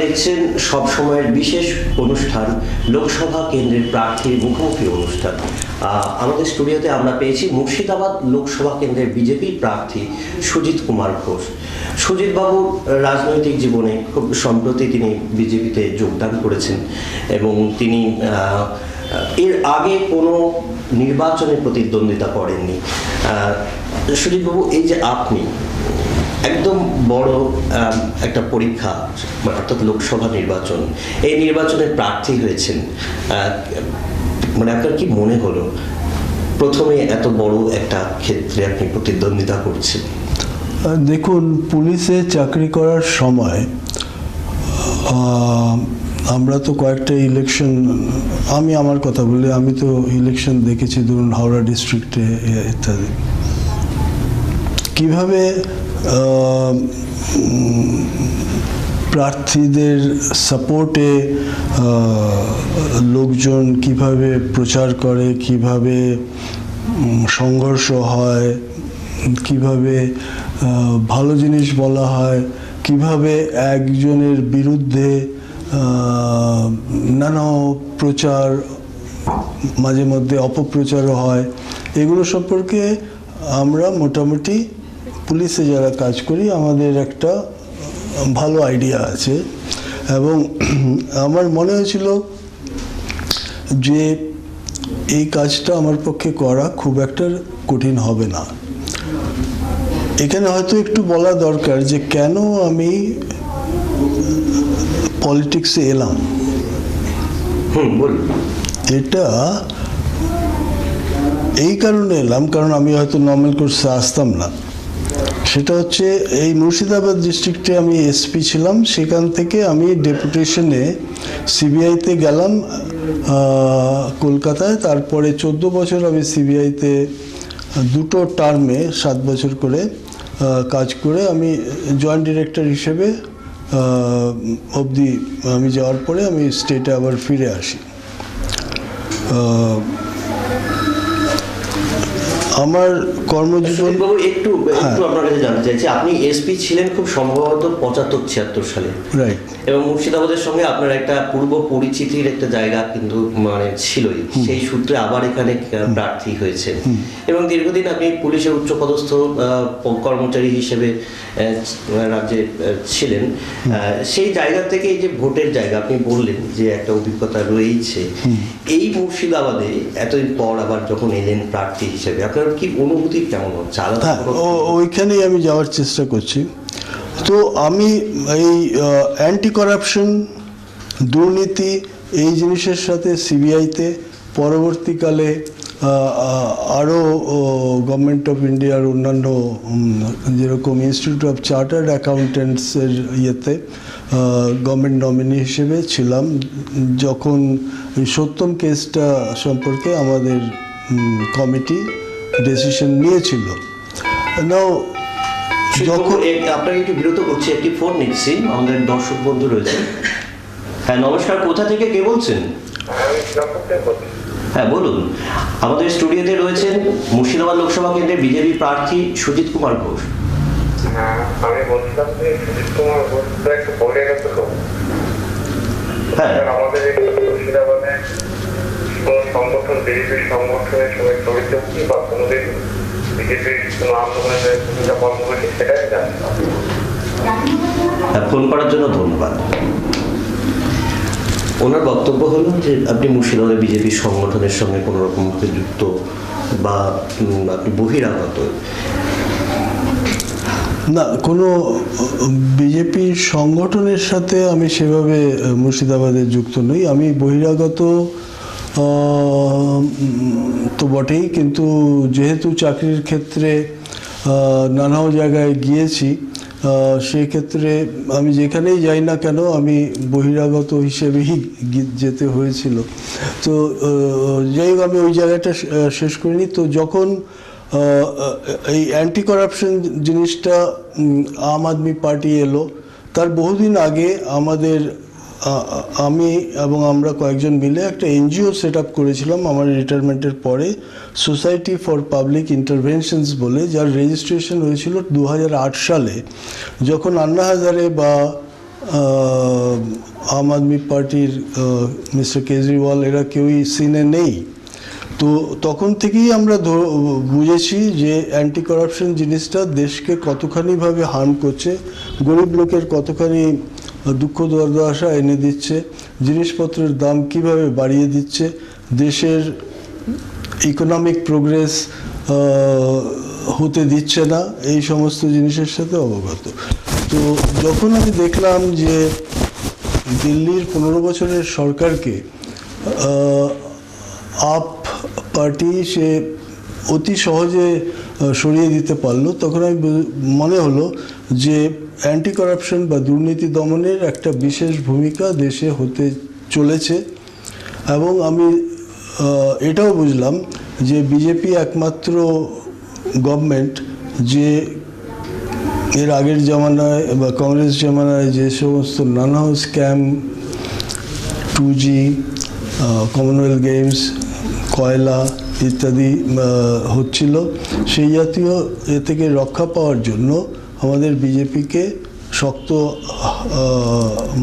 দেখছেন সব সময়ের বিশেষ অনুষ্ঠান লোকসভা কেন্দ্রের প্রার্থীর মুখোমুখি অনুষ্ঠান। আমাদের স্টুডিওতে আমরা পেয়েছি মুর্শিদাবাদ লোকসভা কেন্দ্রের বিজেপি প্রার্থী সুজিত কুমার ঘোষ। সুজিত বাবুর রাজনৈতিক জীবনে খুব সম্প্রতি তিনি বিজেপিতে যোগদান করেছেন এবং তিনি এর আগে কোনো নির্বাচনে প্রতিদ্বন্দ্বিতা করেননি। সুজিত বাবু, এই যে আপনি একদম বড় একটা পরীক্ষা অর্থাৎ লোকসভা নির্বাচন, এই নির্বাচনে প্রার্থী হয়েছেন, মানে আপনার কি মনে হলো প্রথমে এত বড় একটা ক্ষেত্রে আপনি প্রতিদ্বন্দ্বিতা করছেন? দেখুন, পুলিশে চাকরি করার সময় আমরা তো কয়েকটা ইলেকশন, আমি আমার কথা বলি, আমি তো ইলেকশন দেখেছি, ধরুন হাওড়া ডিস্ট্রিক্টে ইত্যাদি, কিভাবে প্রার্থীদের সাপোর্টে লোকজন কিভাবে প্রচার করে, কিভাবে সংঘর্ষ হয়, কিভাবে ভালো জিনিস বলা হয়, কিভাবে একজনের বিরুদ্ধে নানা প্রচার, মাঝে মধ্যে অপপ্রচারও হয়, এগুলো সম্পর্কে আমরা মোটামুটি পুলিশে যারা কাজ করি আমাদের একটা ভালো আইডিয়া আছে। এবং আমার মনে হয়েছিল যে এই কাজটা আমার পক্ষে করা খুব একটা কঠিন হবে না। এখানে হয়তো একটু বলা দরকার যে কেন আমি পলিটিক্সে এলাম। এটা এই কারণে এলাম, কারণ আমি হয়তো নর্মাল কোর্সে আসতাম না। সেটা হচ্ছে এই মুর্শিদাবাদ ডিস্ট্রিক্টে আমি এসপি ছিলাম, সেখান থেকে আমি ডেপুটেশনে সিবিআইতে গেলাম কলকাতায়। তারপরে 14 বছর আমি সিবিআইতে দুটো টার্মে 7 বছর করে কাজ করে আমি জয়েন্ট ডিরেক্টর হিসেবে অবধি আমি যাওয়ার পরে আমি স্টেটে আবার ফিরে আসি। আমার কর্মজীবন একটু আপনার কাছে জানতে চাইছি, আপনি এসপি ছিলেন খুব সম্ভবত 75-76 সালে, রাইট? এবং মুর্শিদাবাদের সঙ্গে আপনার একটা পূর্ব পরিচিতির একটা জায়গা কিন্তু মানে ছিলই, সেই সূত্রে আবার এখানে প্রার্থী হয়েছে এবং দীর্ঘদিন আপনি পুলিশের উচ্চপদস্থ কর্মচারী হিসেবে রাজ্যে ছিলেন। সেই জায়গা থেকে এই যে ভোটের জায়গা আপনি বললেন যে একটা অভিজ্ঞতা রয়েছে, এই মুর্শিদাবাদে এতদিন পর আবার যখন এলেন প্রার্থী হিসেবে আপনার কি অনুভূতি কেমন হচ্ছে? ওইখানেই আমি যাওয়ার চেষ্টা করছি। তো আমি এই অ্যান্টি করাপশন, দুর্নীতি, এই জিনিসের সাথে সিবিআইতে, পরবর্তীকালে আরও গভর্নমেন্ট অফ ইন্ডিয়ার অন্যান্য যেরকম ইনস্টিটিউট অফ চার্টার্ড অ্যাকাউন্টেন্টসের ইয়েতে গভর্নমেন্ট নমিনি হিসেবে ছিলাম যখন সত্যম কেসটা সম্পর্কে আমাদের কমিটি ডিসিশন নিয়েছিল। নাও যখন আপনাকে একটু বিরত করছি, একটি ফোন নিচ্ছি, আমাদের দর্শক বন্ধু রয়েছে। হ্যাঁ নমস্কার, কোথা থেকে কে বলছেন? হ্যাঁ বলুন। আমাদের স্টুডিওতে রয়েছেন মুর্শিদাবাদ লোকসভা কেন্দ্রের বিজেপি প্রার্থী সুজিত কুমার ঘোষ। আমি বলছিলাম যে সুজিত কুমার ঘোষ তো একটু বলে গেছে তো, হ্যাঁ আমাদের মুর্শিদাবাদে কোনো সংগঠন, বিজেপির সংগঠনের সঙ্গে জড়িত কি বা কোনোদিন বিজেপির কোনো আন্দোলনের ভূমিকা পালন করেছে সেটাই জানতাম। ফোন করার জন্য ধন্যবাদ। ওনার বক্তব্য হলো যে আপনি মুর্শিদাবাদের বিজেপির সংগঠনের সঙ্গে কোনো রকমভাবে যুক্ত বা আপনি বহিরাগত না, কোনো বিজেপির সংগঠনের সাথে আমি সেভাবে মুর্শিদাবাদে যুক্ত নই। আমি বহিরাগত তো বটেই, কিন্তু যেহেতু চাকরির ক্ষেত্রে নানা জায়গায় গিয়েছি, সেই ক্ষেত্রে আমি যেখানেই যাই না কেন আমি বহিরাগত হিসেবেই যেতে হয়েছিল। তো যাই হোক, আমি ওই জায়গাটা শেষ করিনি। তো যখন এই অ্যান্টি করাপশন জিনিসটা আম আদমি পার্টি এলো, তার বহুদিন আগে আমাদের আমি এবং আমরা কয়েকজন মিলে একটা এনজিও সেট আপ করেছিলাম আমার রিটায়ারমেন্টের পরে, সোসাইটি ফর পাবলিক ইন্টারভেনশনস বলে, যার রেজিস্ট্রেশন হয়েছিল 2008 সালে, যখন আন্না হাজারে বা আম আদমি পার্টির মিস্টার কেজরিওয়াল এরা কেউই সিনে নেই। তো তখন থেকেই আমরা বুঝেছি যে অ্যান্টি করাপশন জিনিসটা দেশকে কতখানিভাবে হার্ম করছে, গরিব লোকের কতখানি দুঃখ দুর্দশা এনে দিচ্ছে, জিনিসপত্রের দাম কিভাবে বাড়িয়ে দিচ্ছে, দেশের ইকোনমিক প্রোগ্রেস হতে দিচ্ছে না, এই সমস্ত জিনিসের সাথে অবগত। তো যখন আমি দেখলাম যে দিল্লির 15 বছরের সরকারকে আপ পার্টি সে অতি সহজে সরিয়ে দিতে পারলো, তখন আমি মনে হলো যে অ্যান্টি করাপশন বা দুর্নীতি দমনের একটা বিশেষ ভূমিকা দেশে হতে চলেছে। এবং আমি এটাও বুঝলাম যে বিজেপি একমাত্র গভর্নমেন্ট যে এর আগের জামানায় বা কংগ্রেস জামানায় যে সমস্ত নানা স্ক্যাম, 2G, কমনওয়েলথ গেমস, কয়লা ইত্যাদি হচ্ছিল, সেই জাতীয় এ থেকে রক্ষা পাওয়ার জন্য আমাদের বিজেপিকে শক্ত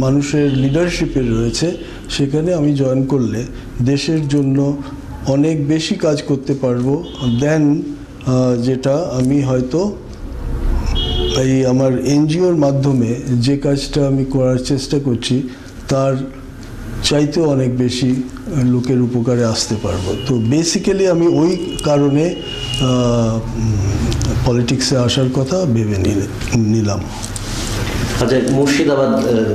মানুষের লিডারশিপে রয়েছে, সেখানে আমি জয়েন করলে দেশের জন্য অনেক বেশি কাজ করতে পারবো দেন যেটা আমি হয়তো এই আমার এনজিওর মাধ্যমে যে কাজটা আমি করার চেষ্টা করছি তার চাইতেও অনেক বেশি লোকের উপকারে আসতে পারবো। তো বেসিক্যালি আমি ওই কারণে পলিটিক্সে আসার কথা ভেবে নিলাম। আচ্ছা,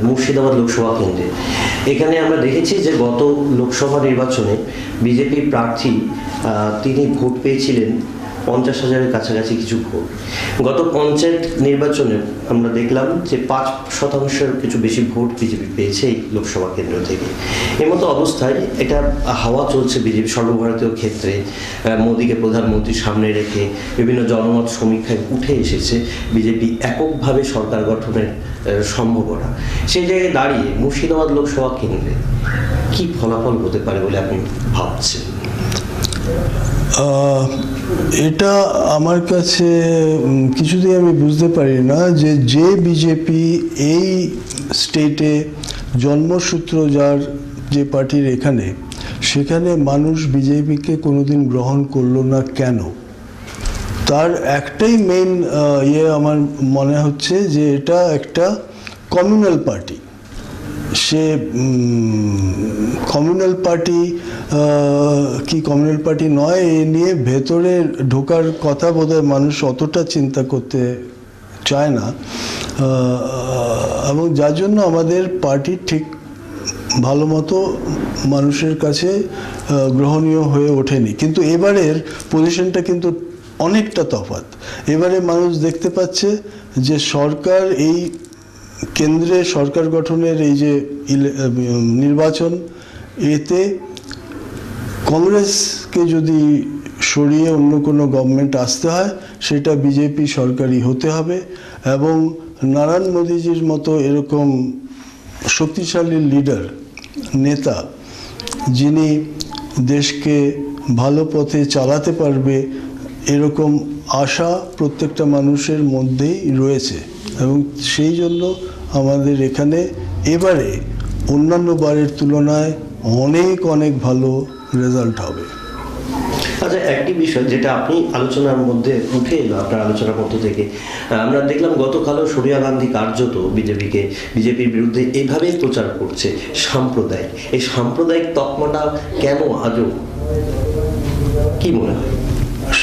মুর্শিদাবাদ লোকসভা কেন্দ্রে এখানে আমরা দেখেছি যে গত লোকসভা নির্বাচনে বিজেপি প্রার্থী তিনি ভোট পেয়েছিলেন 50,000-এর কাছাকাছি কিছু ভোট। গত পঞ্চায়েত নির্বাচনে আমরা দেখলাম যে 5% কিছু বেশি ভোট বিজেপি পেয়েছে এই লোকসভা কেন্দ্র থেকে। এমতো অবস্থায় এটা হাওয়া চলছে বিজেপি সর্বভারতীয় ক্ষেত্রে, মোদীকে প্রধানমন্ত্রীর সামনে রেখে বিভিন্ন জনমত সমীক্ষায় উঠে এসেছে বিজেপি এককভাবে সরকার গঠনের সম্ভাবনা। সেই জায়গায় দাঁড়িয়ে মুর্শিদাবাদ লোকসভা কেন্দ্রে কি ফলাফল হতে পারে বলে আপনি ভাবছেন? এটা আমার কাছে কিছুতেই আমি বুঝতে পারি না যে বিজেপি এই স্টেটে জন্মসূত্র যার যে পার্টির এখানে, সেখানে মানুষ বিজেপিকে কোনোদিন গ্রহণ করলো না কেন। তার একটাই মেইন আমার মনে হচ্ছে যে এটা একটা কমিউনাল পার্টি। সে কমিউনাল পার্টি কি কমিউনাল পার্টি নয়, এ নিয়ে ভেতরে ঢোকার কথা বোধহয় মানুষ অতটা চিন্তা করতে চায় না, এবং যার জন্য আমাদের পার্টি ঠিক ভালো মতো মানুষের কাছে গ্রহণীয় হয়ে ওঠেনি। কিন্তু এবারের পজিশনটা কিন্তু অনেকটা তফাৎ। এবারে মানুষ দেখতে পাচ্ছে যে সরকার এই কেন্দ্রে সরকার গঠনের এই যে নির্বাচন, এতে কংগ্রেসকে যদি সরিয়ে অন্য কোনো গভর্নমেন্ট আসতে হয় সেটা বিজেপি সরকারই হতে হবে। এবং নারায়ণ মোদীজির মতো এরকম শক্তিশালী লিডার, নেতা, যিনি দেশকে ভালো পথে চালাতে পারবে, এরকম আশা প্রত্যেকটা মানুষের মধ্যেই রয়েছে। এবং সেই জন্য আমাদের এখানে এবারে অন্যান্য বারের তুলনায় অনেক ভালো রেজাল্ট হবে। আচ্ছা, একটি বিষয় যেটা আপনি আলোচনার মধ্যে উঠে এলো, আপনার আলোচনার মধ্য থেকে আমরা দেখলাম গতকালও সোনিয়া গান্ধী কার্যত বিজেপির বিরুদ্ধে এভাবেই প্রচার করছে সাম্প্রদায়িক। এই সাম্প্রদায়িক তকমাটা কেন আজও, কি মনে হয়?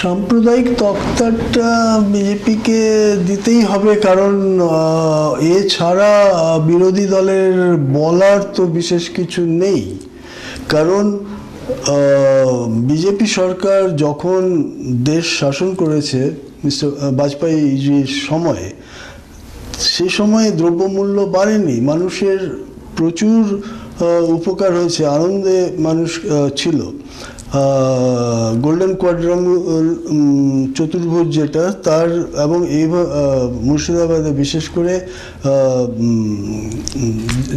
সাম্প্রদায়িক তকমাটা বিজেপিকে দিতেই হবে, কারণ এছাড়া বিরোধী দলের বলার তো বিশেষ কিছু নেই। কারণ বিজেপি সরকার যখন দেশ শাসন করেছে মিস্টার বাজপেয়ীজির সময়ে, সে সময়ে দ্রব্যমূল্য বাড়েনি, মানুষের প্রচুর উপকার হয়েছে, আনন্দে মানুষ ছিল। গোল্ডেন কোয়াড্রাঙ্গুল চতুর্ভুজ যেটা তার, এবং এই মুর্শিদাবাদে বিশেষ করে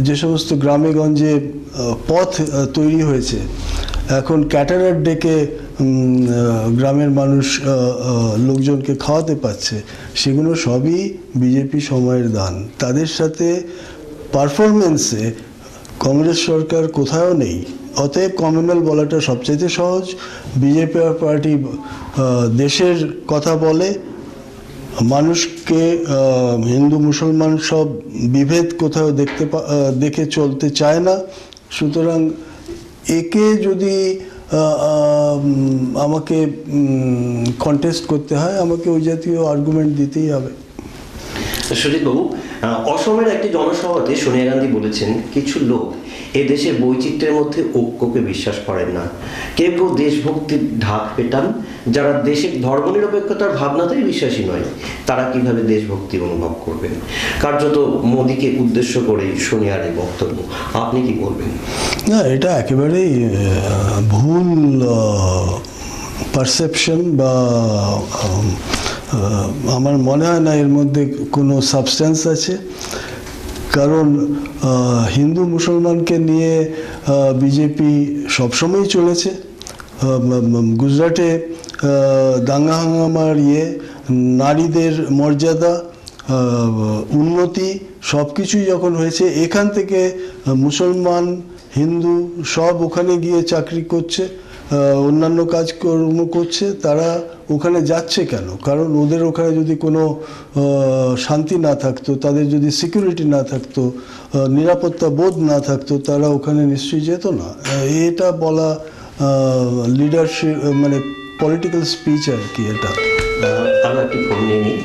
যে সমস্ত গ্রামে গঞ্জে পথ তৈরি হয়েছে, এখন ক্যাটারার ডেকে গ্রামের মানুষ লোকজনকে খাওয়াতে পারছে, সেগুলো সবই বিজেপি সময়ের দান। তাদের সাথে পারফরমেন্সে কংগ্রেস সরকার কোথাও নেই। অতএব কমিউনাল বলাটা সবচাইতে সহজ। বিজেপি পার্টি দেশের কথা বলে, মানুষকে হিন্দু মুসলমান সব বিভেদ কোথাও দেখে চলতে চায় না। সুতরাং একে যদি আমাকে কন্টেস্ট করতে হয়, আমাকে ওই জাতীয় আর্গুমেন্ট দিতেই হবে। সুজিতবাবু, অসমের একটি জনসভাতে সোনিয়া গান্ধী বলেছেন, কিছু লোক এ দেশের বৈচিত্র্যের মধ্যে ঐক্যকে বিশ্বাস করেন না। কেউ কেউ দেশভক্তির ঢাক পেটান। যারা দেশের ধর্মনিরপেক্ষতার ভাবনাতেই বিশ্বাসী নয়, তারা কিভাবে দেশভক্তি অনুভব করবেন? কার্যত মোদীকে উদ্দেশ্য করে সোনিয়ার এই বক্তব্য, আপনি কি বলবেন? না, এটা একেবারেই ভুল পারসেপশন, বা আমার মনে হয় না এর মধ্যে কোনো সাবস্ট্যান্স আছে। কারণ হিন্দু মুসলমানকে নিয়ে বিজেপি সবসময়ই চলেছে। গুজরাটে দাঙ্গা হাঙ্গামার নারীদের মর্যাদা, উন্নতি সব কিছুই যখন হয়েছে, এখান থেকে মুসলমান হিন্দু সব ওখানে গিয়ে চাকরি করছে, অন্যান্য কাজকর্ম করছে। তারা ওখানে যাচ্ছে কেন? কারণ ওদের ওখানে যদি কোনো শান্তি না থাকতো, তাদের যদি সিকিউরিটি না থাকতো, নিরাপত্তা বোধ না থাকতো, তারা ওখানে নিশ্চয়ই যেত না। এটা বলা লিডারশিপ, মানে পলিটিক্যাল স্পিচ আর কি। এটা আমি একটি ফোন নিয়ে নিই।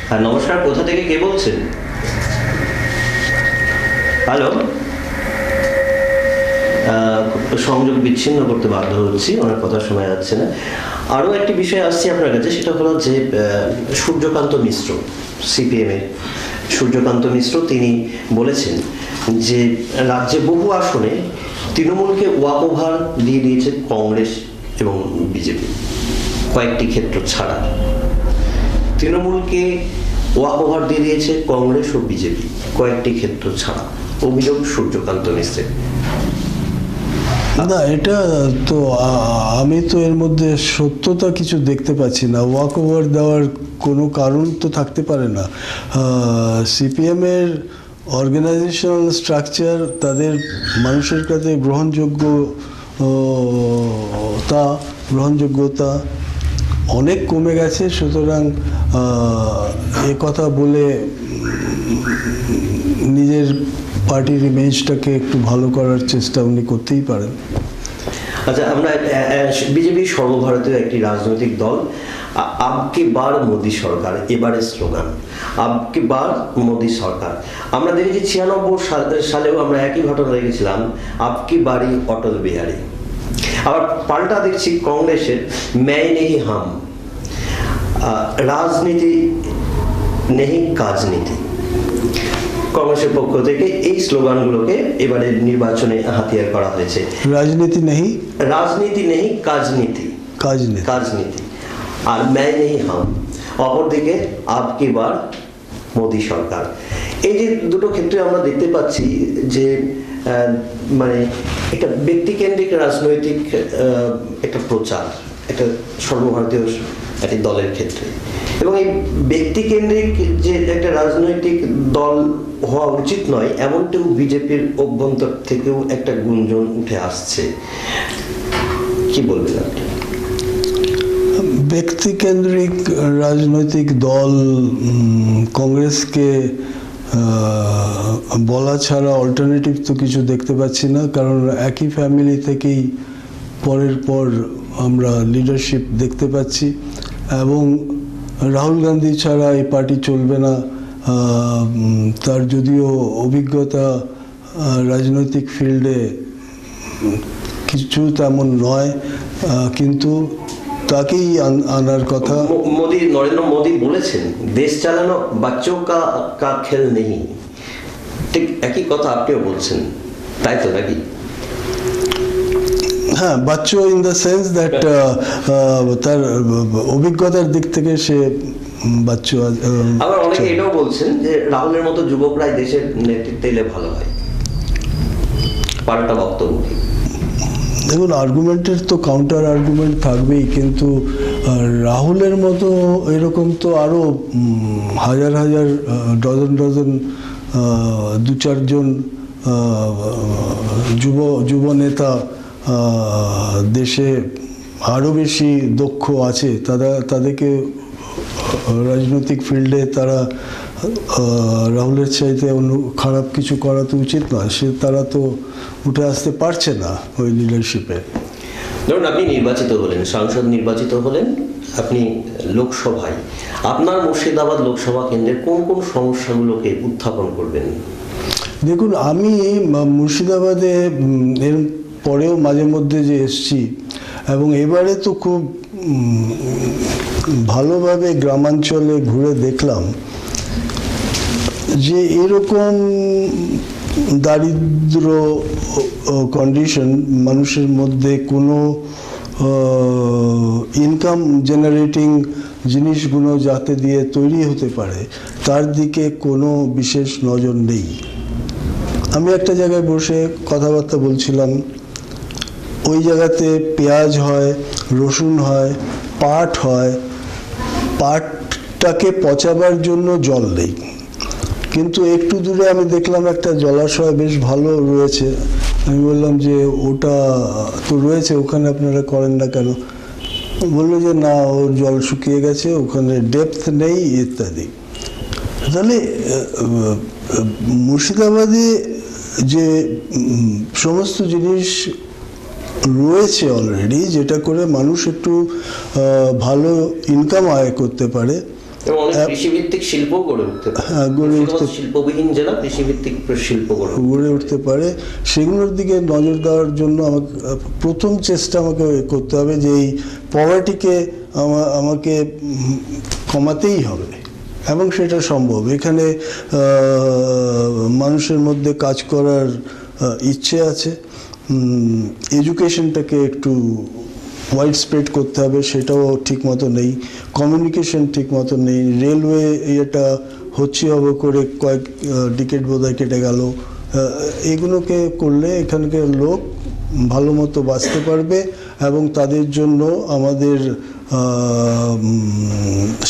হ্যাঁ, নমস্কার, কোথা থেকে কে বলছেন? হ্যালো, সংযোগ বিচ্ছিন্ন করতে বাধ্য হচ্ছি, অনেক কথা শোনা যাচ্ছে না। আরও একটি বিষয় আসছে আপনার কাছে, সেটা হলো যে সূর্যকান্ত মিশ্র, সিপিএমের সূর্যকান্ত মিশ্র, তিনি বলেছেন যে রাজ্যে বহু আসনে তৃণমূলকে ওয়াক ওভার দিয়ে দিয়েছে কংগ্রেস এবং বিজেপি, কয়েকটি ক্ষেত্র ছাড়া। তৃণমূলকে ওয়াক ওভার দিয়ে দিয়েছে কংগ্রেস ও বিজেপি, কয়েকটি ক্ষেত্র ছাড়া। অভিযোগ সূর্যকান্ত মিশ্রের। না, এটা তো আমি তো এর মধ্যে সত্যতা কিছু দেখতে পাচ্ছি না। ওয়াক ওভার দেওয়ার কোনো কারণ তো থাকতে পারে না। সিপিএমের অর্গানাইজেশনাল স্ট্রাকচার, তাদের মানুষের কাছে গ্রহণযোগ্যতা অনেক কমে গেছে। সুতরাং এ কথা বলে নিজের পার্টির ইমেজটাকে একটু ভালো করার চেষ্টা উনি করতেই পারেন। আচ্ছা, আমরা বিজেপি সর্বভারতীয় একটি রাজনৈতিক দল। আবকি বার মোদী সরকার, এবারের স্লোগান আবকি বার মোদী সরকার। আমরা দেখেছি 96 সালেও আমরা একই ঘটনা দেখেছিলাম, আবকি বাড়ি অটল বিহারী। আবার পাল্টা দেখছি কংগ্রেসের ম্যায় নেহি হাম, রাজনীতি নেহি কাজনীতি। কংগ্রেসের পক্ষ থেকে এই স্লোগানগুলোকে এবারে নির্বাচনে হাতিয়ার করা হয়েছে। রাজনীতি নেহি কাজনীতি, আর ম্যায় নেহি হাম। অপরদিকে আবকি বার মোদী সরকার। এই যে দুটো ক্ষেত্রে আমরা দেখতে পাচ্ছি যে মানে একটা ব্যক্তিকেন্দ্রিক রাজনৈতিক একটা প্রচার, একটা সর্বভারতীয় একটি দলের ক্ষেত্রে, এবং এই ব্যক্তিকেন্দ্রিক যে একটা রাজনৈতিক দল হওয়া উচিত নয়, এমনটিও বিজেপির অভ্যন্তর থেকেও একটা গুঞ্জন উঠে আসছে। কি বলবেন আপনি? ব্যক্তিকেন্দ্রিক রাজনৈতিক দল কংগ্রেসকে বলা ছাড়া অল্টারনেটিভ তো কিছু দেখতে পাচ্ছি না। কারণ একই ফ্যামিলি থেকেই পরের পর আমরা লিডারশিপ দেখতে পাচ্ছি, এবং রাহুল গান্ধী ছাড়া এই পার্টি চলবে না। তার যদিও অভিজ্ঞতা রাজনৈতিক ফিল্ডে কিছু তেমন নয়, কিন্তু তাকেই আনার কথা। নরেন্দ্র মোদী বলেছেন, দেশ চালানো বাচ্চোं का খেল নেই। ঠিক একই কথা আপনিও বলছেন, তাই তো নাকি? হ্যাঁ, বাচ্চো ইন দ্য সেন্স দ্যাট তার অভিজ্ঞতার দিক থেকে সে বাচ্চো। আবার অনেকে এটাও বলছেন যে রাহুলের মতো যুবকরাই দেশের নেতৃত্বে এলে ভালো হয়। পাল্টা বক্তব্য। দেখুন, আর্গুমেন্টের তো কাউন্টার আর্গুমেন্ট থাকবেই, কিন্তু রাহুলের মতো এরকম তো আরও হাজার হাজার ডজন দু চারজন যুব নেতা দেশে আরও বেশি দক্ষ আছে, তাদেরকে রাজনৈতিক ফিল্ডে তারা রাহুলের চাইতে অন্য খারাপ কিছু করা তো উচিত নয়। তারা তো উঠে আসতে পারছে না ওই লিডারশিপে। ধরুন আপনি নির্বাচিত হলেন, সাংসদ নির্বাচিত হলেন, আপনি লোকসভায়, আপনার মুর্শিদাবাদ লোকসভা কেন্দ্রের কোন কোন সমস্যাগুলোকে উত্থাপন করবেন? দেখুন, আমি মুর্শিদাবাদে এর পরেও মাঝে মধ্যে যে এসছি, এবং এবারে তো খুব ভালোভাবে গ্রামাঞ্চলে ঘুরে দেখলাম যে এরকম দারিদ্র কন্ডিশন, মানুষের মধ্যে কোনো ইনকাম জেনারেটিং জিনিসগুলো যাতে দিয়ে তৈরি হতে পারে তার দিকে কোনো বিশেষ নজর নেই। আমি একটা জায়গায় বসে কথাবার্তা বলছিলাম, ওই জায়গাতে পেঁয়াজ হয়, রসুন হয়, পাট হয়, পাটটাকে পচাবার জন্য জল নেই, কিন্তু একটু দূরে আমি দেখলাম একটা জলাশয় বেশ ভালো রয়েছে। আমি বললাম যে ওটা তো রয়েছে, ওখানে আপনারা করেন না কেন? বললো যে না, ওর জল শুকিয়ে গেছে, ওখানে ডেপথ নেই ইত্যাদি। তাহলে মুর্শিদাবাদে যে সমস্ত জিনিস রয়েছে অলরেডি, যেটা করে মানুষ একটু ভালো ইনকাম আয় করতে পারে, এবং অনেক কৃষিভিত্তিক শিল্প গড়ে উঠতে পারে। হ্যাঁ, শিল্পবিহীন জেলা, কৃষিভিত্তিক শিল্প গড়ে উঠতে পারে, সেগুলোর দিকে নজর দেওয়ার জন্য আমাকে প্রথম চেষ্টা আমাকে করতে হবে যে এই পভার্টিকে আমাকে কমাতেই হবে, এবং সেটা সম্ভব। এখানে মানুষের মধ্যে কাজ করার ইচ্ছে আছে, এডুকেশনটাকে একটু ওয়াইড স্প্রেড করতে হবে, সেটাও ঠিক মতো নেই, কমিউনিকেশন ঠিক মতো নেই, রেলওয়ে এটা হচ্ছে হবে করে কয়েক ডিকেট বোধহয় কেটে গেল। এগুলোকে করলে এখানকার লোক ভালো মতো বাঁচতে পারবে, এবং তাদের জন্য আমাদের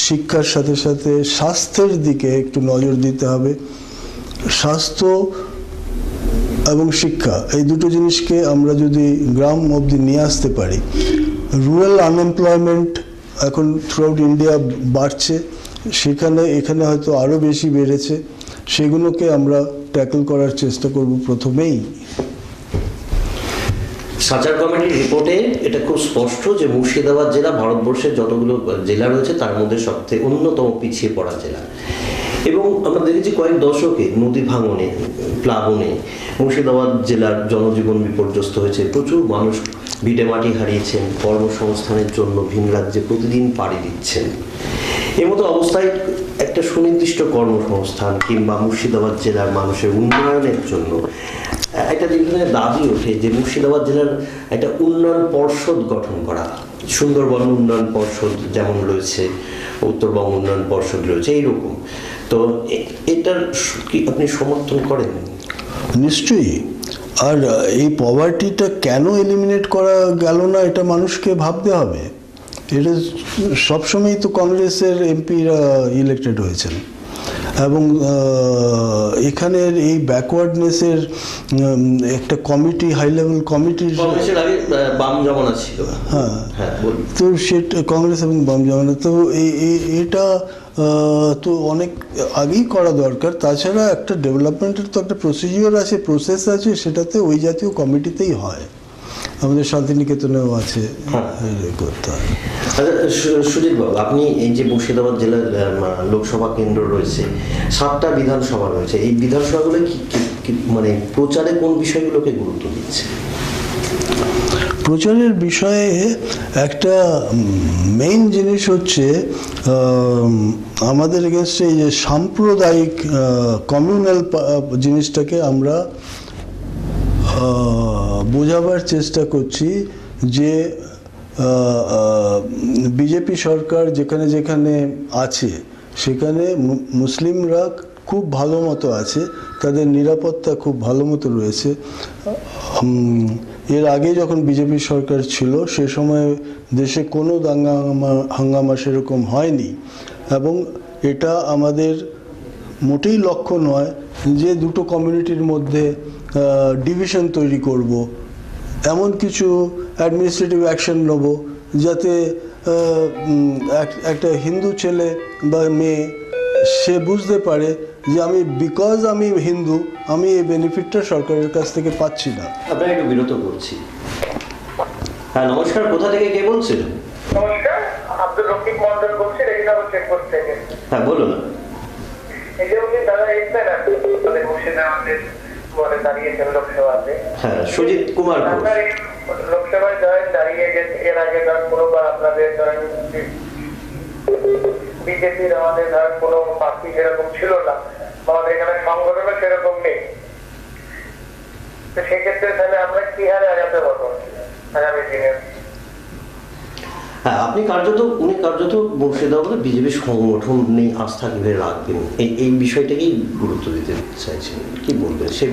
শিক্ষার সাথে সাথে স্বাস্থ্যের দিকে একটু নজর দিতে হবে। স্বাস্থ্য এবং শিক্ষা, এই দুটো জিনিসকে আমরা যদি গ্রাম অবধি নিয়ে আসতে পারি, রুরাল আনএমপ্লয়মেন্ট এখন থ্রু আউট ইন্ডিয়া বাড়ছে, এখানে হয়তো আরও বেশি বেড়েছে, সেগুলোকে আমরা ট্যাকল করার চেষ্টা করব প্রথমেই। সাচার কমিটির রিপোর্টে এটা খুব স্পষ্ট যে মুর্শিদাবাদ জেলা ভারতবর্ষের যতগুলো জেলা রয়েছে তার মধ্যে সবথেকে অন্যতম পিছিয়ে পড়া জেলা। এবং আমরা দেখেছি কয়েক দশকে নদী ভাঙনে, প্লাবনে মুর্শিদাবাদ জেলার জনজীবন বিপর্যস্ত হয়েছে, প্রচুর মানুষ ভিটেমাটি হারিয়েছেন, কর্মসংস্থানের জন্য ভিন রাজ্যে প্রতিদিন পাড়ি দিচ্ছেন। এর মতো অবস্থায় একটা সুনির্দিষ্ট কর্মসংস্থান কিংবা মুর্শিদাবাদ জেলার মানুষের উন্নয়নের জন্য একটা যেখানে দাবি ওঠে যে মুর্শিদাবাদ জেলার একটা উন্নয়ন পর্ষদ গঠন করা, সুন্দরবন উন্নয়ন পর্ষদ যেমন রয়েছে, উত্তরবঙ্গ উন্নয়ন পর্ষদ রয়েছে, এইরকম। তো এটার কি আপনি সমর্থন করেন? নিশ্চয়ই। আর এই পভার্টিটা কেন এলিমিনেট করা গেল না, এটা মানুষকে ভাবতে হবে। এটা সবসময়ই তো কংগ্রেসের এমপিরা ইলেক্টেড হয়েছেন, এবং এখানের এই ব্যাকওয়ার্ডনেসের একটা কমিটি, হাই লেভেল কমিটির বাম জমানা ছিল, হ্যাঁ, তো সেটা কংগ্রেস এবং বাম জমানা, তো এটা তো অনেক আগেই করা দরকার। তাছাড়া একটা ডেভেলপমেন্টের তো একটা প্রসিজিওর আছে, প্রসেস আছে, সেটাতে ওই জাতীয় কমিটিতেই হয়। আমাদের শান্তিনিকেতনেও আছে, করতে হয়। সুজিত বাবু, আপনি এই যে মুর্শিদাবাদ জেলার লোকসভা কেন্দ্র রয়েছে, 7টা বিধানসভা রয়েছে, এই বিধানসভাগুলো কি মানে প্রচারে কোন বিষয়গুলোকে গুরুত্ব দিচ্ছে? প্রচারের বিষয়ে একটা মেইন জিনিস হচ্ছে আমাদের এগেনস্টে এই যে সাম্প্রদায়িক কমিউনাল জিনিসটাকে আমরা বোঝাবার চেষ্টা করছি যে বিজেপি সরকার যেখানে যেখানে আছে সেখানে মুসলিমরা খুব ভালো মতো আছে, তাদের নিরাপত্তা খুব ভালো মতো রয়েছে। এর আগে যখন বিজেপি সরকার ছিল সে সময় দেশে কোনো হাঙ্গামা সেরকম হয়নি, এবং এটা আমাদের মোটেই লক্ষ্য নয় যে দুটো কমিউনিটির মধ্যে ডিভিশন তৈরি করব। এমন কিছু অ্যাডমিনিস্ট্রেটিভ অ্যাকশন নেব যাতে একটা হিন্দু ছেলে বা মেয়ে সে বুঝতে পারে যে বিকজ আমি হিন্দু আমি এই বেনিফিটটা সরকারের কাছ থেকে পাচ্ছি না। আপনাকে একটু বিরত করছি। হ্যাঁ নমস্কার, কোথা থেকে কে বলছেন? নমস্কার, আব্দুল রকিব মন্ডল বলছি, রেজিনাবল চেকপোস্ট থেকে। হ্যাঁ বলুন। এই যে উনি দাদা এসছেন আপনি মুর্শিদাবাদের বলে দাঁড়িয়েছেন লোকসভাতে। হ্যাঁ, সুজিত কুমার ঘোষ। আপনার এই লোকসভায় দাঁড়িয়ে গেছে, এর আগে কোনোবার আপনাদের ধরেন বিজেপির আমাদের ধরেন কোনো পার্টি সেরকম ছিল না, আমাদের এখানে সংগঠনও সেরকম নেই, তো সেক্ষেত্রে তাহলে আমরা কি হারে আগাতে পারবো আগামী দিনে? হ্যাঁ, উনি কার্যত মুর্শিদাবাদে বিজেপি সংগঠন নেই আস্থা কিভাবে রাখবেন এই বিষয়টাকেই গুরুত্ব দিতে চাইছেন, কি বলবেন? সে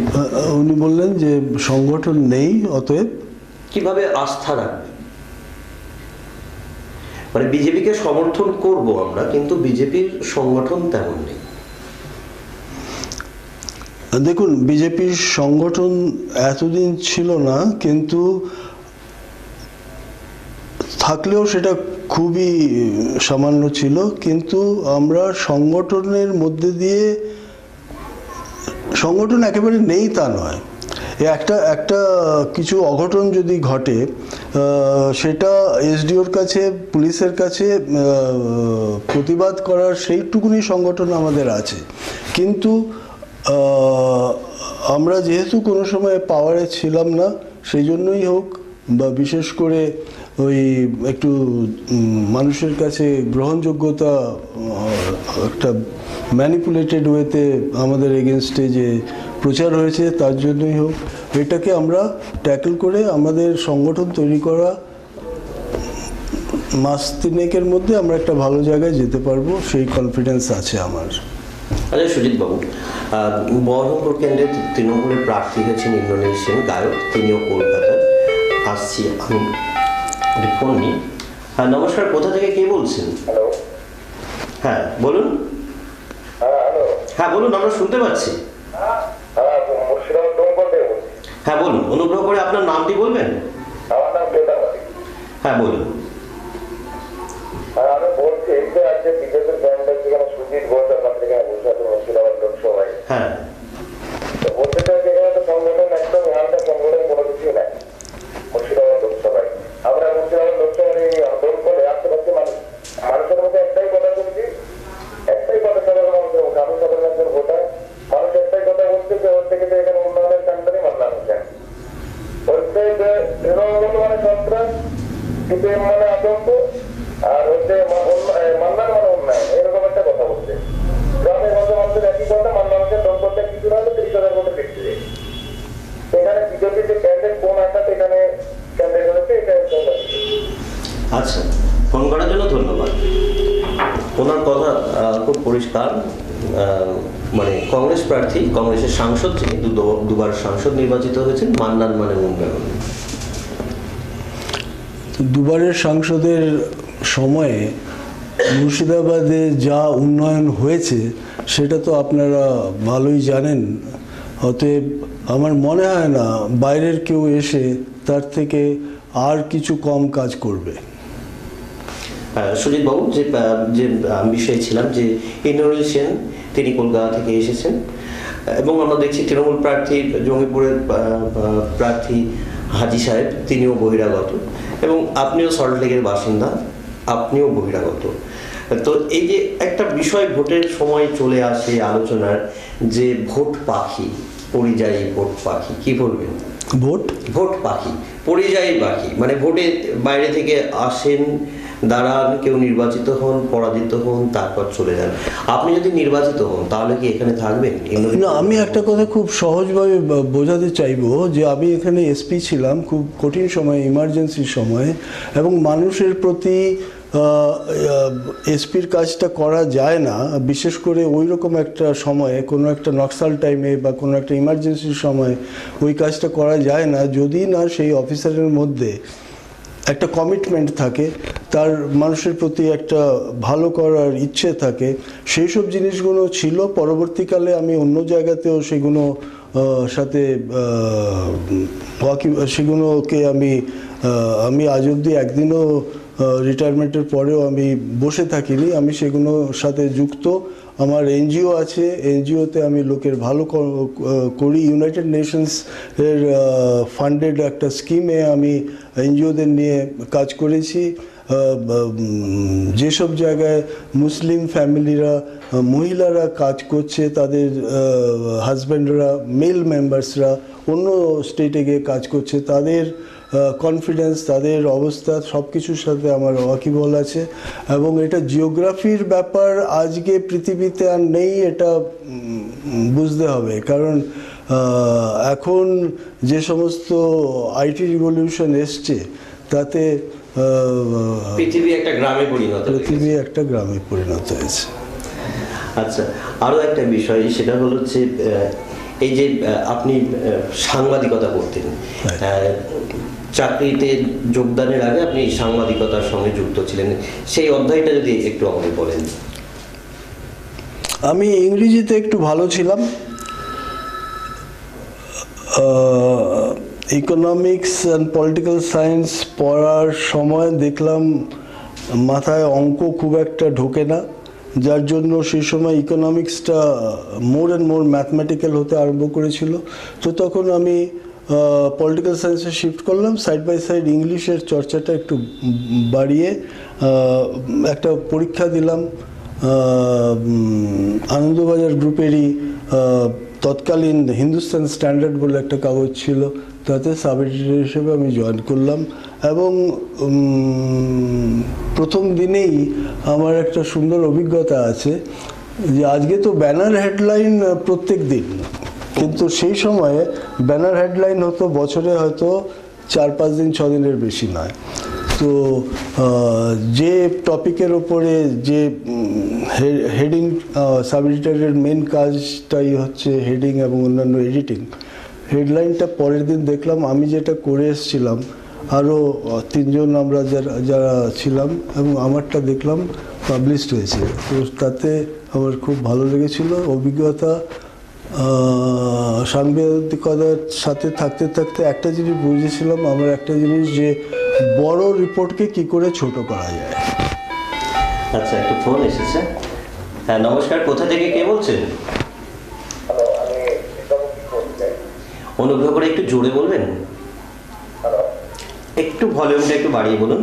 উনি বললেন যে সংগঠন নেই, অতএব কিভাবে আস্থা রাখবেন? মানে বিজেপিকে সমর্থন করব আমরা, কিন্তু বিজেপির সংগঠন তেমন নেই। দেখুন, বিজেপির সংগঠন এতদিন ছিল না, কিন্তু থাকলেও সেটা খুবই সামান্য ছিল। কিন্তু আমরা সংগঠনের মধ্যে দিয়ে, সংগঠন একেবারে নেই তা নয়, একটা কিছু অঘটন যদি ঘটে সেটা এসডিওর কাছে, পুলিশের কাছে প্রতিবাদ করার সেইটুকুনি সংগঠন আমাদের আছে। কিন্তু আমরা যেহেতু কোনো সময় পাওয়ারে ছিলাম না, সেই জন্যই হোক বা বিশেষ করে ওই একটু মানুষের কাছে গ্রহণযোগ্যতা একটা ম্যানিপুলেটেড ওয়েতে আমাদের এগেনস্টে যে প্রচার হয়েছে, তার জন্যই হোক এটাকে আমরা ট্যাকল করে আমাদের সংগঠন তৈরি করা মাস তিনেকের মধ্যে আমরা একটা ভালো জায়গায় যেতে পারবো, সেই কনফিডেন্স আছে আমার। আচ্ছা সুজিত বাবু, বহরমপুর কেন্দ্রে তৃণমূলের প্রার্থী হয়েছেন ইন্দোনেশিয়ান গায়ক, তিনিও কলকাতায়। আসছি আমি ফোন নিই। হ্যাঁ নমস্কার, কোথা থেকে কে বলছেন? হ্যালো। হ্যাঁ বলুন। হ্যালো। হ্যাঁ বলুন, আমরা শুনতে পাচ্ছি। মুর্শিদাবাদ দমকল থেকে বলছি। হ্যাঁ বলুন, অনুগ্রহ করে আপনার নামটি বলবেন। আমার নাম বেতাবাদী। হ্যাঁ বলুন। আমি বলছি এই যে আজকে বিজেপির ক্যান্ডিডেট যেখানে সুজিত ঘোষ আপনাদের এখানে বসে আছে মুর্শিদাবাদ লোকসভায়, হ্যাঁ তো বলতে চাইছি এখানে তো সংগঠন একদম হালকা সংগঠন কোনো কিছুই নাই মুর্শিদাবাদ লোকসভায়। আমরা মুর্শিদাবাদ লোকসভার এই দমকলে আশেপাশে মানুষের মধ্যে একটাই কথা বলছি, একটাই কথা সাধারণ মানুষের মুখে, আমি সাধারণ একজন ভোটার, মানুষ একটাই কথা বলছে যে ওর থেকে যে এখানে উন্নয়নের কান্ডারি মানলাম হচ্ছে, হচ্ছে যে তৃণমূল মানে সন্ত্রাস, সিপিএম মানে আতঙ্ক, আর হচ্ছে মান্নার মানে উন্নয়ন, এরকম একটা কথা বলছে। গ্রামের মধ্যে মানুষের একই কথা, মান্নানের দম করতে কিছু না হলে 30,000 মতো দেখতে যায়। এখানে বিজেপির যে ক্যান্ডিডেট কোন আশাতে এখানে ক্যান্ডিডেট হয়েছে এটা আচ্ছা, ফোন করার জন্য ধন্যবাদ। ওনার কথা খুব পরিষ্কার। মানে কংগ্রেস প্রার্থী, কংগ্রেসের সাংসদ, যিনি দুবার সাংসদ নির্বাচিত হয়েছেন, মান্নান মানে উন্নয়ন। দুবারের সাংসদের সময়ে মুর্শিদাবাদে যা উন্নয়ন হয়েছে সেটা তো আপনারা ভালোই জানেন। অতএব আমার মনে হয় না বাইরের কেউ এসে তার থেকে আর কিছু কম কাজ করবে। সুজিত বাবু, যে বিষয়ে ছিলাম যে ইন্দোনেশিয়ান, তিনি কলকাতা থেকে এসেছেন এবং আমরা দেখছি তৃণমূল প্রার্থী, জঙ্গিপুরের প্রার্থী হাজি সাহেব, তিনিও বহিরাগত এবং আপনিও সল্টলেকের বাসিন্দা, আপনিও বহিরাগত। তো এই যে একটা বিষয় ভোটের সময় চলে আসে আলোচনার, যে ভোট পাখি, পরিযায়ী ভোট পাখি, কি বলবেন? ভোট পাখি, পরিযায়ী পাখি, মানে ভোটে বাইরে থেকে আসেন, দাঁড়ান, কেউ নির্বাচিত হন, পরাজিত হন, তারপর চলে যান। আপনি যদি নির্বাচিত হন তাহলে কি এখানে থাকবেন? না, আমি একটা কথা খুব সহজভাবে বোঝাতে চাইবো যে আমি এখানে এসপি ছিলাম খুব কঠিন সময়ে, ইমার্জেন্সির সময়ে, এবং মানুষের প্রতি এসপির কাজটা করা যায় না, বিশেষ করে ওই রকম একটা সময়ে, কোনো একটা নকশাল টাইমে বা কোনো একটা ইমার্জেন্সির সময় ওই কাজটা করা যায় না যদি না সেই অফিসারের মধ্যে একটা কমিটমেন্ট থাকে, তার মানুষের প্রতি একটা ভালো করার ইচ্ছে থাকে, সেই সব জিনিসগুলো ছিল। পরবর্তীকালে আমি অন্য জায়গাতেও সেগুলো সাথে সেগুলোকে আমি আজ অবধি একদিনও রিটায়ারমেন্টের পরেও আমি বসে থাকিনি, আমি সেগুলোর সাথে যুক্ত। আমার এনজিও আছে, এনজিওতে আমি লোকের ভালো করি। ইউনাইটেড নেশনস এর ফান্ডেড একটা স্কিমে আমি এনজিওদের নিয়ে কাজ করেছি। যেসব জায়গায় মুসলিম ফ্যামিলিরা, মহিলারা কাজ করছে, তাদের হাজব্যান্ডরা, মেল মেম্বার্সরা অন্য স্টেটে গিয়ে কাজ করছে, তাদের কনফিডেন্স, তাদের অবস্থা সব কিছুর সাথে আমার ওয়াকিবল আছে। এবং এটা জিওগ্রাফির ব্যাপার আজকে পৃথিবীতে আর নেই, এটা বুঝতে হবে। কারণ এখন যে সমস্ত আইটি রিভলিউশন এসছে তাতে পৃথিবী একটা গ্রামে পরিণত হয়েছে। আচ্ছা, আরও একটা বিষয় সেটা হলো যে এই যে আপনি সাংবাদিকতা করতেন, চাকরিতে যোগদানের আগে আপনি সাংবাদিকতার সঙ্গে যুক্ত ছিলেন, সেই অধ্যায়টা যদি একটু আমাকে বলেন। আমি ইংরেজিতে একটু ভালো ছিলাম। ইকোনমিক্স অ্যান্ড পলিটিক্যাল সায়েন্স পড়ার সময় দেখলাম মাথায় অঙ্ক খুব একটা ঢোকে না, যার জন্য সেই সময় ইকোনমিক্সটা মোর অ্যান্ড মোর ম্যাথমেটিক্যাল হতে আরম্ভ করেছিল। তো তখন আমি পলিটিক্যাল সায়েন্সে শিফট করলাম, সাইড বাই সাইড ইংলিশের চর্চাটা একটু বাড়িয়ে একটা পরীক্ষা দিলাম। আনন্দবাজার গ্রুপেরই তৎকালীন হিন্দুস্তান স্ট্যান্ডার্ড বলে একটা কাগজ ছিল, তাতে সাব এডিটর হিসেবে আমি জয়েন করলাম। এবং প্রথম দিনেই আমার একটা সুন্দর অভিজ্ঞতা আছে যে আজকে তো ব্যানার হেডলাইন প্রত্যেক দিন, কিন্তু সেই সময়ে ব্যানার হেডলাইন হতো বছরে হয়তো 4-5 দিন 6 দিনের বেশি নয়। তো যে টপিকের ওপরে যে হেডিং, সাব এডিটরের মেন কাজটাই হচ্ছে হেডিং এবং অন্যান্য এডিটিং। হেডলাইনটা পরের দিন দেখলাম আমি যেটা করে এসেছিলাম, আরও 3 জন আমরা যারা ছিলাম, এবং আমারটা দেখলাম পাবলিশড হয়েছে। তো তাতে আমার খুব ভালো লেগেছিল অভিজ্ঞতা। সাংবাদিকতার সাথে থাকতে থাকতে একটা জিনিস বুঝেছিলাম, আমার একটা জিনিস, যে বড় রিপোর্টকে কি করে ছোট করা যায়। আচ্ছা, একটু ফোন এসেছে। হ্যাঁ, নমস্কার, কোথা থেকে কে বলছেন? অনুগ্রহ করে একটু জোরে বলবেন, একটু ভলিউমটা একটু বাড়িয়ে বলুন।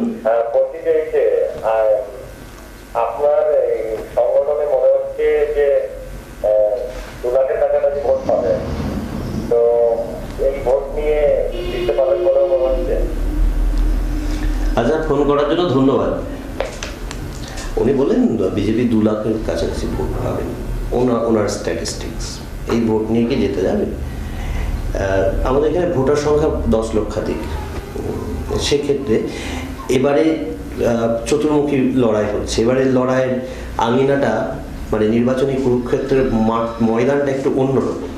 আপনার সংগঠনে মনে হচ্ছে যে 2 লাখের কাছাকাছি ভোট পাবে, তো এই ভোট নিয়ে জিততে পারবেন বলে মনে হচ্ছে। আচ্ছা, ফোন করার জন্য ধন্যবাদ। উনি বললেন বিজেপি 2 লাখের কাছাকাছি ভোট পাবেন, ওনার স্ট্যাটিস্টিক্স, এই ভোট নিয়ে কি যেতে যাবে? আমাদের এখানে ভোটার সংখ্যা 10 লক্ষাধিক। সেক্ষেত্রে এবারে চতুর্মুখী লড়াই হচ্ছে। এবারে লড়াইয়ের আঙিনাটা, মানে নির্বাচনী কুরুক্ষেত্রের ময়দানটা একটু অন্যরকম।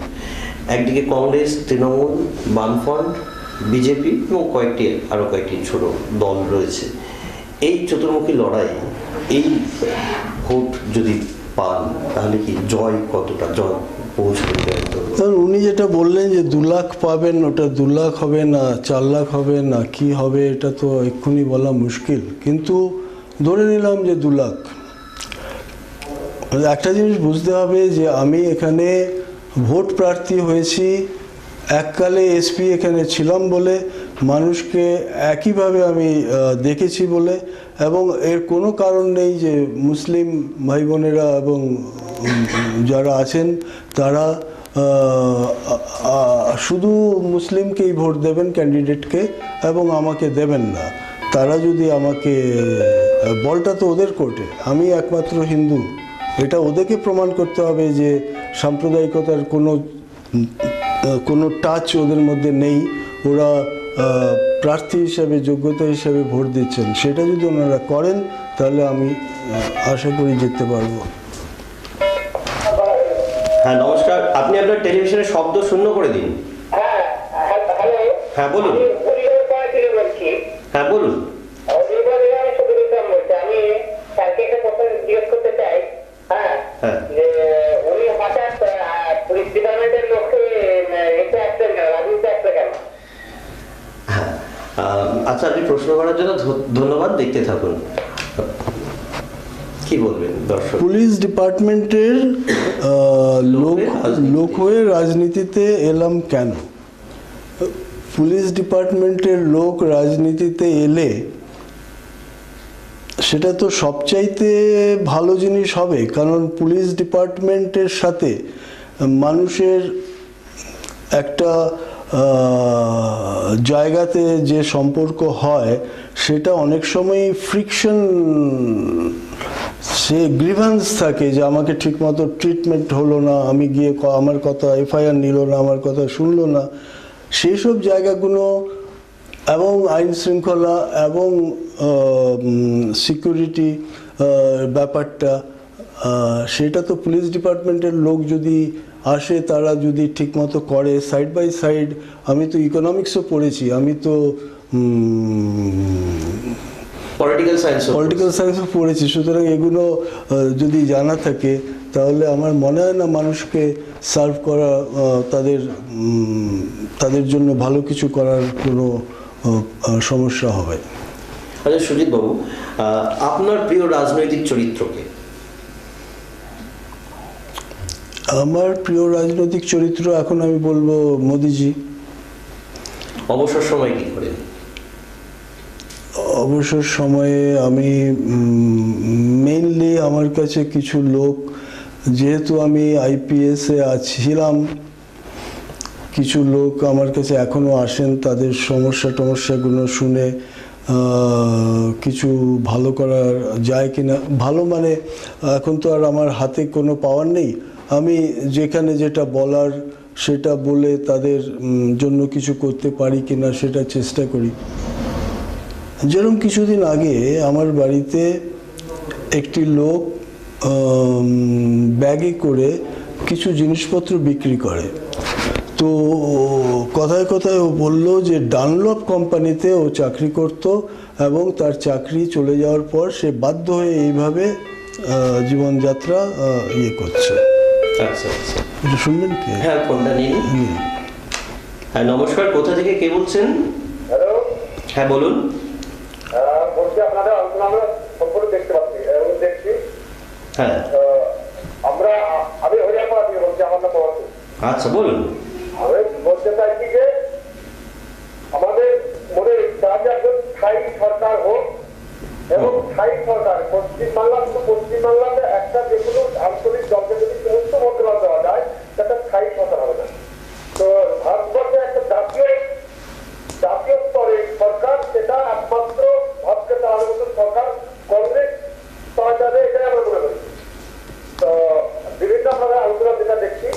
একদিকে কংগ্রেস, তৃণমূল, বামফ্রন্ট, বিজেপি এবং আরও কয়েকটি ছোট দল রয়েছে। এই চতুর্মুখী লড়াই, এই ভোট যদি পান তাহলে কি জয় কতটা জয় পৌঁছবে? কারণ উনি যেটা বললেন যে 2 লাখ পাবেন, ওটা 2 লাখ হবে না 4 লাখ হবে না কি হবে, এটা তো এক্ষুনি বলা মুশকিল। কিন্তু ধরে নিলাম যে 2 লাখ। একটা জিনিস বুঝতে হবে যে আমি এখানে ভোট প্রার্থী হয়েছি, এককালে এসপি এখানে ছিলাম বলে, মানুষকে একইভাবে আমি দেখেছি বলে, এবং এর কোনো কারণ নেই যে মুসলিম ভাই বোনেরা এবং যারা আছেন তারা শুধু মুসলিমকেই ভোট দেবেন, ক্যান্ডিডেটকে, এবং আমাকে দেবেন না। তারা যদি আমাকে, বলটা তো ওদের কোর্টে, আমি একমাত্র হিন্দু, এটা ওদেরকে প্রমাণ করতে হবে যে সাম্প্রদায়িকতার কোনো টাচ ওদের মধ্যে নেই, ওরা প্রার্থী হিসাবে, যোগ্যতা হিসাবে ভোট দিচ্ছেন। সেটা যদি ওনারা করেন তাহলে আমি আশা করি জিততে পারবো। হ্যাঁ, নমস্কার, আপনি আপনার টেলিভিশনের শব্দ শূন্য করে দিন। হ্যাঁ, হ্যাঁ বলুন। হ্যাঁ বলুন। প্রশ্ন করার জন্য ধন্যবাদ। দেখতে থাকুন, কি বলবেন দর্শক? পুলিশ ডিপার্টমেন্টের লোক হয়ে রাজনীতিতে এলাম কেন? পুলিশ ডিপার্টমেন্টের লোক রাজনীতিতে এলে সেটা তো সবচাইতে ভালো জিনিস হবে, কারণ পুলিশ ডিপার্টমেন্টের সাথে মানুষের একটা জায়গাতে যে সম্পর্ক হয় সেটা অনেক সময় ফ্রিকশন, সে গ্রিভান্স থাকে যে আমাকে ঠিকমতো ট্রিটমেন্ট হলো না, আমি গিয়ে আমার কথা এফআইআর নিল না, আমার কথা শুনলো না, সেই সব জায়গাগুলো এবং আইন শৃঙ্খলা এবং সিকিউরিটি ব্যাপারটা, সেটা তো পুলিশ ডিপার্টমেন্টের লোক যদি আসে, তারা যদি ঠিকমতো করে সাইড বাই সাইড। আমি তো ইকোনমিক্সও পড়েছি, আমি তো পলিটিক্যাল সায়েন্সও পড়েছি, সুতরাং এগুলো যদি জানা থাকে তাহলে আমার মনে হয় না মানুষকে সার্ভ করা, তাদের জন্য ভালো কিছু করার কোনো সমস্যা হবে। আচ্ছা সুজিত বাবু, আপনার প্রিয় রাজনৈতিক চরিত্রকে? আমার প্রিয় রাজনৈতিক চরিত্র এখন আমি বলবো মোদিজি। অবসর সময় কি করেন? অবসর সময়ে আমি মেইনলি আমার কাছে কিছু লোক, যেহেতু আমি আইপিএসে ছিলাম, কিছু লোক আমার কাছে এখনও আসেন, তাদের সমস্যাগুলো শুনে কিছু ভালো করা যায় কিনা, ভালো মানে এখন তো আর আমার হাতে কোনো পাওয়ার নেই, আমি যেখানে যেটা বলার সেটা বলে তাদের জন্য কিছু করতে পারি কিনা সেটা চেষ্টা করি। যেরকম কিছুদিন আগে আমার বাড়িতে একটি লোক ব্যাগে করে কিছু জিনিসপত্র বিক্রি করে, তো কথায় কথায় ও বলল যে ডানলপ কোম্পানিতে ও চাকরি করত এবং তার চাকরি চলে যাওয়ার পর সে বাধ্য হয়ে এইভাবে জীবনযাত্রা করছে। আচ্ছা আচ্ছা, শুনবেন কি? হ্যাঁ, ফোনটা নিন। হ্যাঁ নমস্কার, কোথা থেকে কে বলছেন? হ্যালো, হ্যাঁ বলুন। বলছি আপনাদের আলোচনা আমরা সম্পূর্ণ দেখতে পাচ্ছি এবং দেখছি। হ্যাঁ আমি হরিয়ানা থেকে বলছি, আমার নাম মোহাম্মদ। আচ্ছা বলুন। আমি বলতে চাইছি যে আমাদের মনে ইচ্ছা যে একজন স্থায়ী সরকার হোক এবং স্থায়ী সরকার পশ্চিমবাংলাতে একটা যে কোনো আঞ্চলিক দলকে যদি সমস্ত মন্ত্রণালয় দেওয়া যায় সেটা স্থায়ী সরকার হবে না। তো ভারতবর্ষে একটা জাতীয় স্তরে সরকার, সেটা একমাত্র ভারতকে চালানোর মতন সরকার কংগ্রেস সরকারে, এটাই আমরা মনে করি। তো বিভিন্ন আপনাদের আলোচনা যেটা দেখছি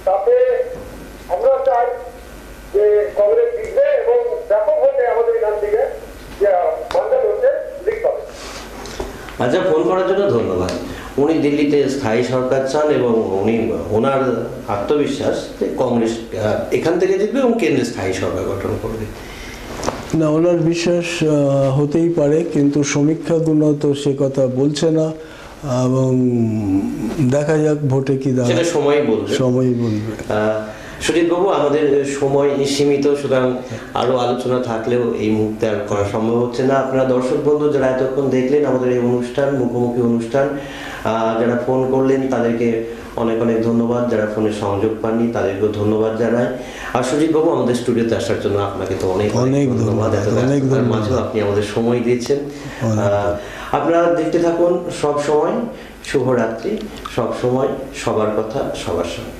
তাতে আমরা চাই যে কংগ্রেস জিতবে এবং ব্যাপক হতে আমাদের এখান থেকে যে মানদান হচ্ছে লিখতে হবে। আচ্ছা, ফোন করার জন্য ধন্যবাদ। উনি দিল্লিতে স্থায়ী সরকার চান এবং ওনার আত্মবিশ্বাস যে কংগ্রেস এখান থেকে জিতবে এবং কেন্দ্রে স্থায়ী সরকার গঠন করবে। না, ওনার বিশ্বাস হতেই পারে, কিন্তু সমীক্ষাগুলো তো সে কথা বলছে না, এবং দেখা যাক ভোটে কি দাঁড়ায়, সেটা সময়ই বলবে। সুজিত বাবু, আমাদের সময় সীমিত, সুতরাং আরো আলোচনা থাকলেও এই মুহূর্তে আর করা সম্ভব হচ্ছে না। আপনারা দর্শক বন্ধু যারা এতক্ষণ দেখলেন আমাদের এই অনুষ্ঠান, মুখোমুখি অনুষ্ঠান, যারা ফোন করলেন তাদেরকে অনেক অনেক ধন্যবাদ, যারা ফোনে সংযোগ পাননি তাদেরকেও ধন্যবাদ জানাই। আর সুজিত বাবু, আমাদের স্টুডিওতে আসার জন্য আপনাকে তো অনেক অনেক ধন্যবাদ। এত মাঝেও আপনি আমাদের সময় দিয়েছেন। আপনারা দেখতে থাকুন সব সময়। শুভরাত্রি। সব সময় সবার কথা সবার সঙ্গে।